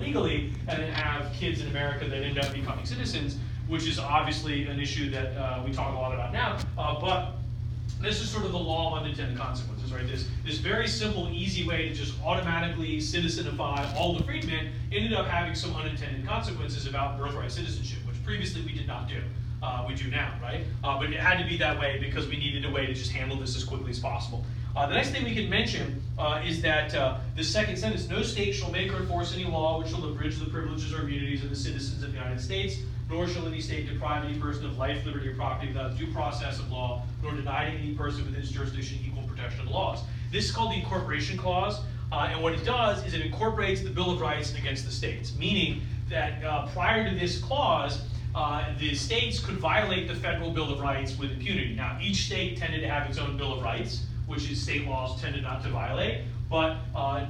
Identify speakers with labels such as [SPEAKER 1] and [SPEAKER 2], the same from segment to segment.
[SPEAKER 1] illegally and then have kids in America that end up becoming citizens, which is obviously an issue that we talk a lot about now, but this is sort of the law of unintended consequences, right? This very simple, easy way to just automatically citizenify all the freedmen ended up having some unintended consequences about birthright citizenship, which previously we did not do. We do now, right? But it had to be that way because we needed a way to just handle this as quickly as possible. The next thing we can mention is that the second sentence, no state shall make or enforce any law which shall abridge the privileges or immunities of the citizens of the United States, nor shall any state deprive any person of life, liberty, or property without due process of law, nor deny any person within its jurisdiction equal protection of the laws. This is called the Incorporation Clause, and what it does is it incorporates the Bill of Rights against the states, meaning that prior to this clause, the states could violate the federal Bill of Rights with impunity. Now, each state tended to have its own Bill of Rights, which is state laws tended not to violate, but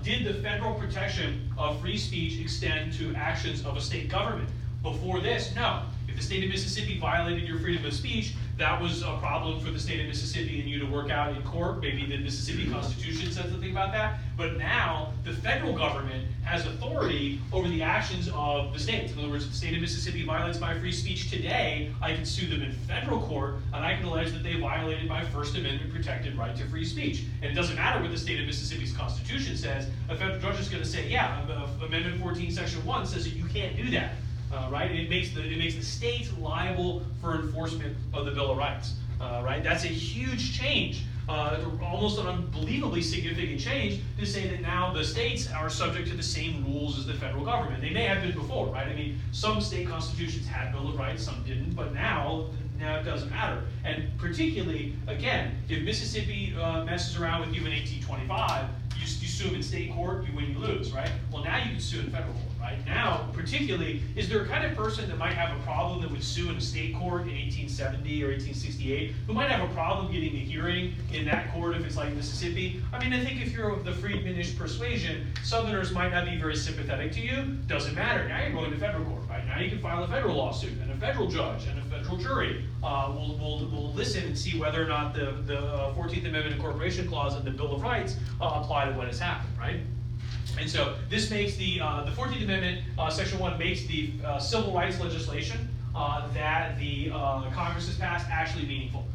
[SPEAKER 1] did the federal protection of free speech extend to actions of a state government? Before this, no. If the state of Mississippi violated your freedom of speech, that was a problem for the state of Mississippi and you to work out in court. Maybe the Mississippi Constitution says something about that. But now, the federal government has authority over the actions of the states. In other words, if the state of Mississippi violates my free speech today, I can sue them in federal court, and I can allege that they violated my First Amendment protected right to free speech. And it doesn't matter what the state of Mississippi's Constitution says. A federal judge is going to say, yeah, Amendment 14, Section 1 says that you can't do that. Right? It makes the states liable for enforcement of the Bill of Rights. Right? That's a huge change, almost an unbelievably significant change to say that now the states are subject to the same rules as the federal government. They may have been before, right? I mean, some state constitutions had Bill of Rights, some didn't, but now it doesn't matter. And particularly, again, if Mississippi messes around with you in 1825, you sue them in state court, you win, you lose, right? Well, now you can sue in federal court, right? Now, particularly, is there a kind of person that might have a problem that would sue in a state court in 1870 or 1868, who might have a problem getting a hearing in that court if it's like Mississippi? I mean, I think if you're of the freedmanish persuasion, Southerners might not be very sympathetic to you. Doesn't matter. Now you're going to federal court, right? Now you can file a federal lawsuit, and a federal judge and a federal jury will listen and see whether or not the 14th Amendment Incorporation Clause and the Bill of Rights apply to what has happened, right? And so this makes the 14th Amendment, Section 1, makes the civil rights legislation that the Congress has passed actually meaningful.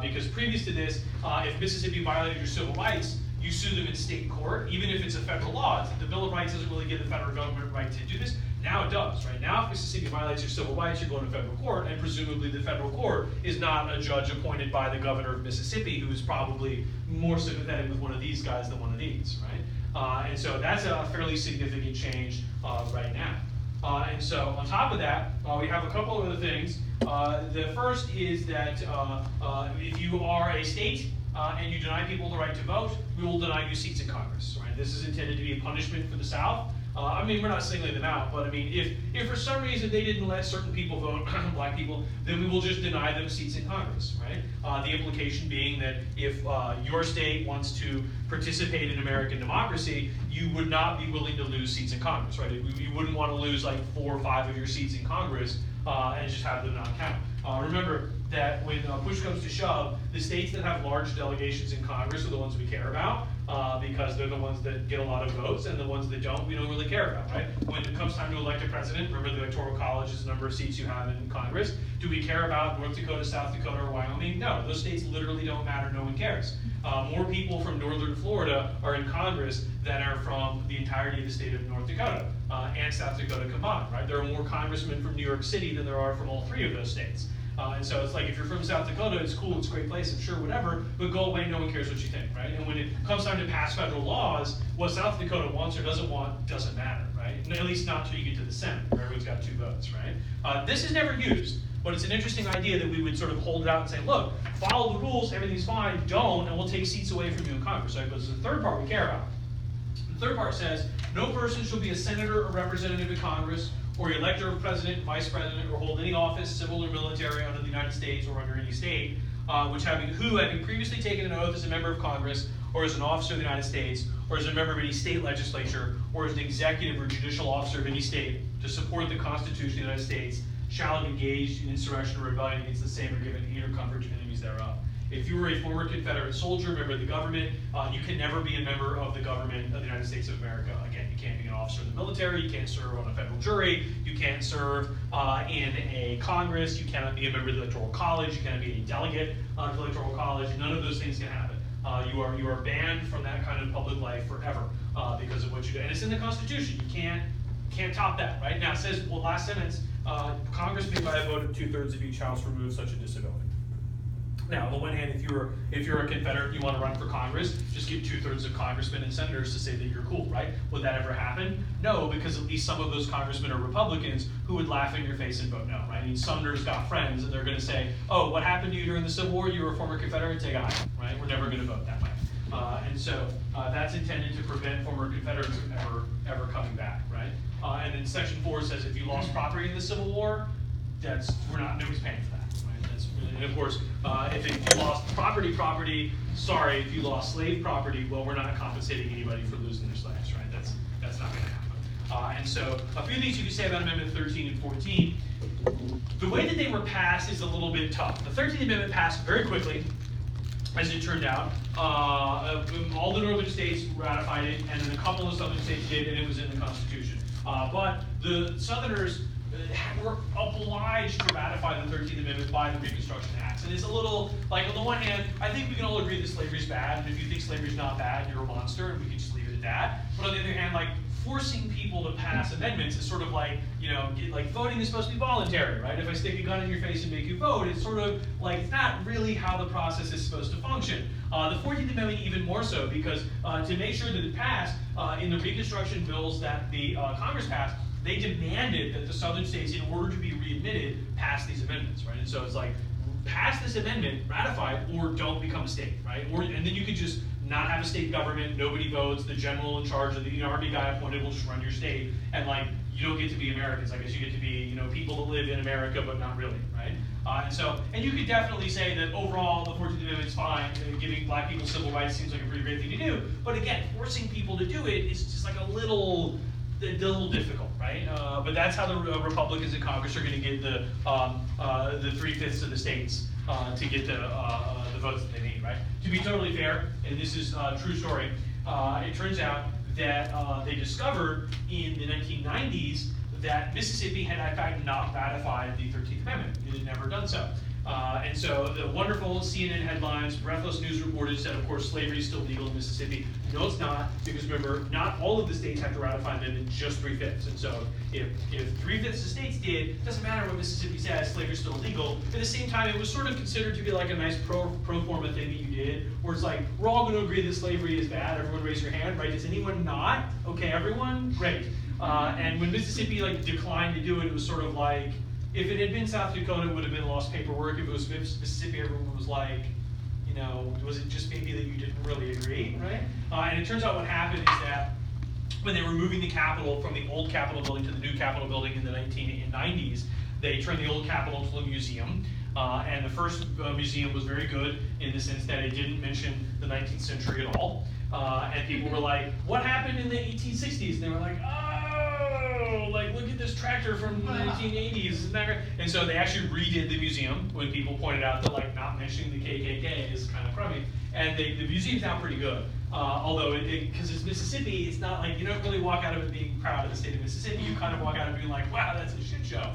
[SPEAKER 1] Because previous to this, if Mississippi violated your civil rights, you sue them in state court, even if it's a federal law. The Bill of Rights doesn't really give the federal government right to do this. Now it does, right? Now if Mississippi violates your civil rights, you're going to federal court, and presumably the federal court is not a judge appointed by the governor of Mississippi, who is probably more sympathetic with one of these guys than one of these, right? And so that's a fairly significant change right now. And so on top of that, we have a couple of other things. The first is that if you are a state and you deny people the right to vote, we will deny you seats in Congress, right? This is intended to be a punishment for the South. I mean, we're not singling them out, but I mean, if for some reason they didn't let certain people vote, black people, then we will just deny them seats in Congress, right? The implication being that if your state wants to participate in American democracy, you would not be willing to lose seats in Congress, right? You wouldn't want to lose like 4 or 5 of your seats in Congress and just have them not count. Remember that when push comes to shove, the states that have large delegations in Congress are the ones we care about because they're the ones that get a lot of votes, and the ones that don't, we don't really care about, right? When it comes time to elect a president, remember the Electoral College is the number of seats you have in Congress. Do we care about North Dakota, South Dakota, or Wyoming? No, those states literally don't matter, no one cares. More people from northern Florida are in Congress than are from the entirety of the state of North Dakota and South Dakota combined, right? There are more congressmen from New York City than there are from all 3 of those states. And so it's like, if you're from South Dakota, it's cool, it's a great place, I'm sure, whatever, but go away, no one cares what you think, right? And when it comes time to pass federal laws, what South Dakota wants or doesn't want doesn't matter, right? At least not until you get to the Senate, where everyone's got 2 votes, right? This is never used, but it's an interesting idea that we would sort of hold it out and say, look, follow the rules, everything's fine, don't, and we'll take seats away from you in Congress, right? But it's the third part we care about. The third part says, no person shall be a senator or representative in Congress, or elector of president, vice president, or hold any office, civil or military, under the United States or under any state, who having previously taken an oath as a member of Congress, or as an officer of the United States, or as a member of any state legislature, or as an executive or judicial officer of any state, to support the Constitution of the United States, shall have engaged in insurrection or rebellion against the same or given aid or comfort to enemies thereof. if you were a former Confederate soldier, member of the government, you can never be a member of the government of the United States of America. Again, you can't be an officer in the military, you can't serve on a federal jury, you can't serve in a Congress, you cannot be a member of the Electoral College, you cannot be a delegate to the Electoral College. None of those things can happen. You are banned from that kind of public life forever because of what you do. And it's in the Constitution. You can't top that, right? Now it says, well, last sentence, Congress may by a vote of 2/3 of each house remove such a disability. Now, on the one hand, if you're a Confederate, you want to run for Congress, just get 2/3 of congressmen and senators to say that you're cool, right? Would that ever happen? No, because at least some of those congressmen are Republicans who would laugh in your face and vote no, right? I mean, Sumner's got friends, and they're going to say, oh, what happened to you during the Civil War? You were a former Confederate? Take a hike, right? We're never going to vote that way. And so that's intended to prevent former Confederates from ever coming back, right? And then Section 4 says if you lost property in the Civil War, nobody's paying for that. And of course, if you lost property, sorry, if you lost slave property, well, we're not compensating anybody for losing their slaves, right? That's not going to happen. And so a few things you can say about Amendment 13 and 14. The way that they were passed is a little bit tough. The 13th Amendment passed very quickly, as it turned out. All the northern states ratified it, and then a couple of southern states did, and it was in the Constitution. But the Southerners were obliged to ratify the 13th Amendment by the Reconstruction Acts. And it's a little, like, on the one hand, I think we can all agree that slavery is bad, and if you think slavery is not bad, you're a monster, and we can just leave it at that. But on the other hand, like, forcing people to pass amendments is sort of like, like voting is supposed to be voluntary, right? If I stick a gun in your face and make you vote, it's sort of like, it's not really how the process is supposed to function. The 14th Amendment even more so, because to make sure that it passed, in the Reconstruction bills that the Congress passed, they demanded that the southern states, in order to be readmitted, pass these amendments, right? And so it's like, pass this amendment, ratify it, or don't become a state, right? And then you could just not have a state government, nobody votes, the general in charge of the army guy appointed will just run your state, and like, you don't get to be Americans. I guess you get to be, people that live in America, but not really, right? And you could definitely say that overall the 14th Amendment is fine. Giving black people civil rights seems like a pretty great thing to do, but again, forcing people to do it is just like a little difficult, right? But that's how the Republicans in Congress are going to get the 3/5 of the states to get the votes that they need, right? To be totally fair, and this is a true story, it turns out that they discovered in the 1990s that Mississippi had in fact not ratified the 13th Amendment. It had never done so. And so the wonderful CNN headlines, breathless news reporters said, of course, slavery is still legal in Mississippi. No, it's not, because remember, not all of the states have to ratify the amendment, just 3/5. And so if 3/5 of the states did, it doesn't matter what Mississippi says, slavery is still illegal. At the same time, it was sort of considered to be like a nice pro forma thing that you did, where it's like, we're all going to agree that slavery is bad. Everyone raise your hand, right? Does anyone not? Okay, everyone? Great. And when Mississippi declined to do it, it was sort of like, if it had been South Dakota, it would have been lost paperwork. If it was Mississippi, everyone was like, was it just maybe that you didn't really agree, right? And it turns out what happened is that when they were moving the Capitol from the old Capitol building to the new Capitol building in the 1990s, they turned the old Capitol into a museum. And the first museum was very good in the sense that it didn't mention the 19th century at all. And people were like, what happened in the 1860s? And they were like, look at this tractor from the 1980s. And so they actually redid the museum when people pointed out that not mentioning the KKK is kind of crummy. And the museum's now pretty good. Although, because it's Mississippi, it's not like, you don't really walk out of it being proud of the state of Mississippi. You kind of walk out of it being like, wow, that's a shit show.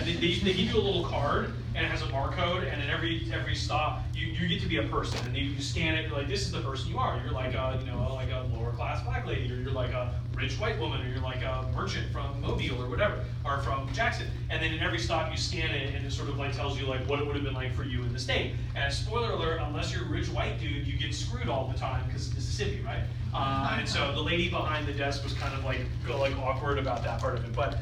[SPEAKER 1] They give you a little card, and it has a barcode, and at every stop, you get to be a person, and you scan it, you're like, this is the person you are. You're like a lower class black lady, or you're like a rich white woman, or you're like a merchant from Mobile or whatever, or from Jackson. And then in every stop you scan it, and it sort of tells you what it would have been like for you in the state. And spoiler alert, unless you're a rich white dude, you get screwed all the time because it's Mississippi, right? And so the lady behind the desk was kind of awkward about that part of it. But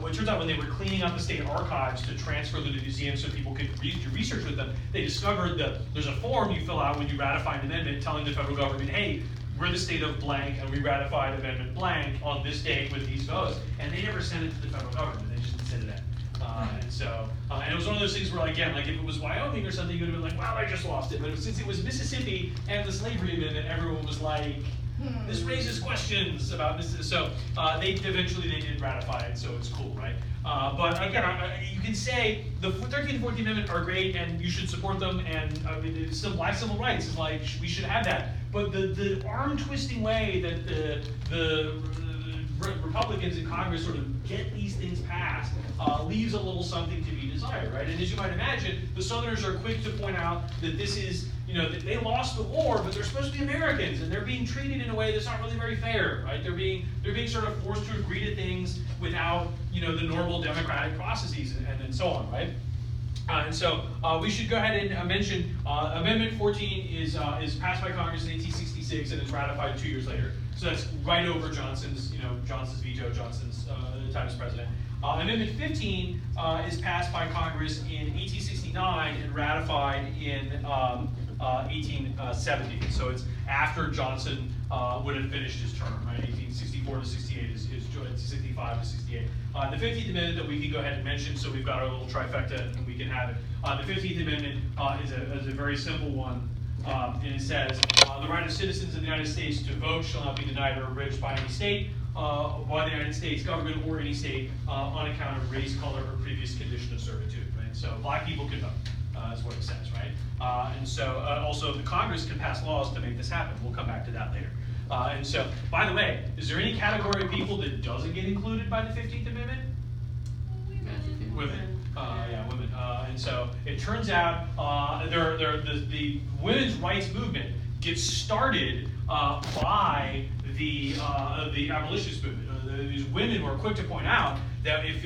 [SPEAKER 1] it turns out when they were cleaning up the state archives to transfer them to the museum so people could do research with them, they discovered that there's a form you fill out when you ratify an amendment telling the federal government, hey, we're the state of blank, and we ratified amendment blank on this date with these votes. And they never sent it to the federal government. They just sent it in. And it was one of those things where, again, if it was Wyoming or something, you would have been like, wow, I just lost it. But since it was Mississippi and the slavery amendment, everyone was like, This raises questions about this. So they did ratify it, so it's cool, right? But again, you can say the 13th and 14th Amendment are great, and you should support them. And I mean, it's black civil rights is like we should have that. But the arm twisting way that the Republicans in Congress sort of get these things passed leaves a little something to be desired, right? And as you might imagine, the Southerners are quick to point out that this is, that they lost the war, but they're supposed to be Americans, and they're being treated in a way that's not really very fair, right? They're being sort of forced to agree to things without, the normal democratic processes and so on, right? And so we should go ahead and mention Amendment 14 is passed by Congress in 1866 and is ratified 2 years later. So that's right over Johnson's veto, Johnson's time as president. Amendment 15 is passed by Congress in 1869 and ratified in 1870. So it's after Johnson would have finished his term, right? 1864 to 68 is 65 to 68. The 15th Amendment that we can go ahead and mention, so we've got our little trifecta and we can have it. The 15th Amendment is a very simple one. And it says, the right of citizens of the United States to vote shall not be denied or abridged by any state, by the United States government or any state on account of race, color, or previous condition of servitude, right? So black people can vote, is what it says, right? And so also the Congress can pass laws to make this happen. We'll come back to that later. And so, by the way, is there any category of people that doesn't get included by the 15th Amendment? Women. Yeah, women. And so it turns out the women's rights movement gets started by the abolitionist movement. These women were quick to point out that if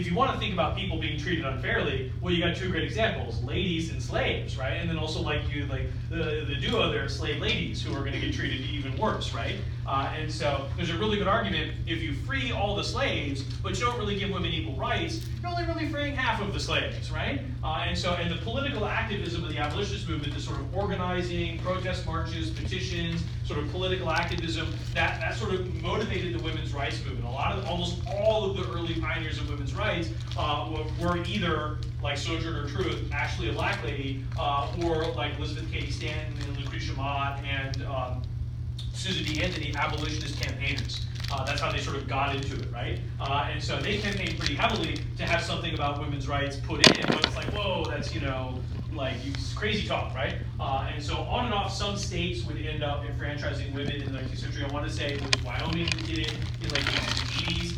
[SPEAKER 1] you want to think about people being treated unfairly, well, you got two great examples: ladies and slaves, right? And then also the duo there, slave ladies, who are going to get treated even worse, right? And so there's a really good argument: if you free all the slaves, but you don't really give women equal rights, you're only really freeing half of the slaves, right? And the political activism of the abolitionist movement, the sort of organizing, protest marches, petitions, sort of political activism, that sort of motivated the women's rights movement. Almost all of the early pioneers of women's rights were either, like Sojourner Truth, actually a black lady, or like Elizabeth Cady Stanton and Lucretia Mott and Susan B. Anthony, abolitionist campaigners. That's how they sort of got into it, right? And so they campaigned pretty heavily to have something about women's rights put in, but it's like, whoa, that's, crazy talk, right? And so on and off, some states would end up enfranchising women in the 19th century. I want to say it was Wyoming who did it in like the 80s.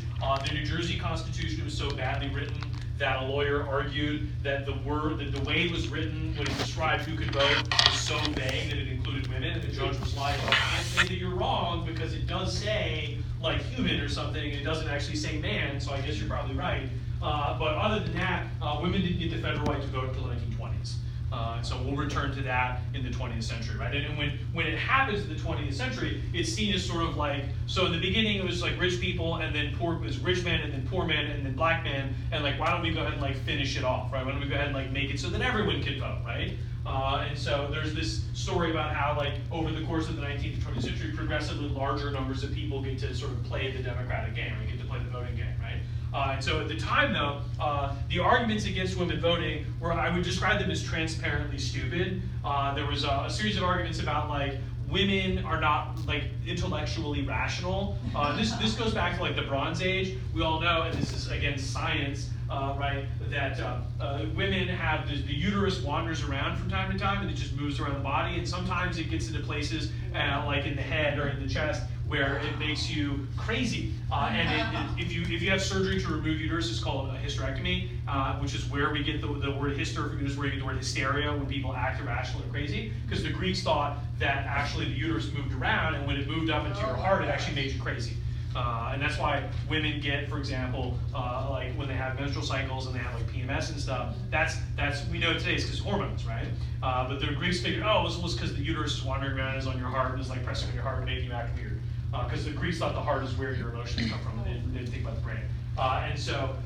[SPEAKER 1] The New Jersey Constitution was so badly written that a lawyer argued that the way it was written when it described who could vote was so vague that it included women, and the judge was like, I can't say that you're wrong because it does say like human or something, and it doesn't actually say man, so I guess you're probably right. But other than that, women didn't get the federal right to vote until the 1920s. So we'll return to that in the 20th century, right? And when it happens in the 20th century, it's seen as sort of like, so in the beginning it was like rich people, and then poor, it was rich men, and then poor men, and then black men, and like, why don't we go ahead and like finish it off, right? Why don't we go ahead and like make it so that everyone can vote, right? And so there's this story about how like over the course of the 19th and 20th century, progressively larger numbers of people get to sort of play the democratic game, or get to play the voting game, right? And so at the time, though, the arguments against women voting were, I would describe them as transparently stupid. There was a series of arguments about like women are not like intellectually rational. This goes back to like the Bronze Age. We all know, and this is again science, right? That women have the uterus wanders around from time to time, and it just moves around the body, and sometimes it gets into places like in the head or in the chest, where it makes you crazy. If you have surgery to remove uterus, it's called a hysterectomy, which is where we get the word hyster from, is where you get the word hysteria, when people act irrational or crazy, because the Greeks thought that actually the uterus moved around, and when it moved up into your heart, it actually made you crazy. And that's why women get, for example, like when they have menstrual cycles and they have like PMS and stuff, that's we know today it's because hormones, right? But the Greeks figured, oh, it was because the uterus is wandering around, is on your heart, and is like pressing on your heart and making you act weird. Because the Greeks thought the heart is where your emotions come from, and they didn't think about the brain. And so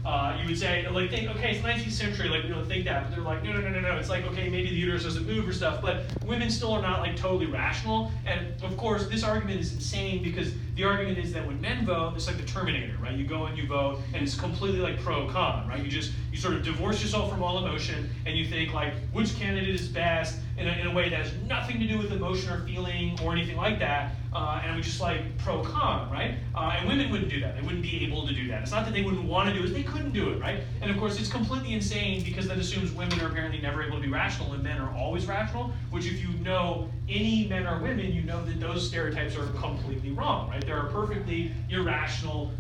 [SPEAKER 1] you would say, like, think, okay, it's 19th century, like, we don't think that, but they're like, no, it's like, okay, maybe the uterus doesn't move or stuff, but women still are not, like, totally rational. And of course, this argument is insane because the argument is that when men vote, it's like the Terminator, right? You go and you vote, and it's completely like pro-con, right? You sort of divorce yourself from all emotion, and you think, like, which candidate is best in a way that has nothing to do with emotion or feeling or anything like that, and we just like pro-con, right? And women wouldn't do that. They wouldn't be able to do that. It's not that they wouldn't want to do it, they couldn't do it, right? And of course, it's completely insane because that assumes women are apparently never able to be rational and men are always rational, which if you know any men or women, you know that those stereotypes are completely wrong, right? There are perfectly irrational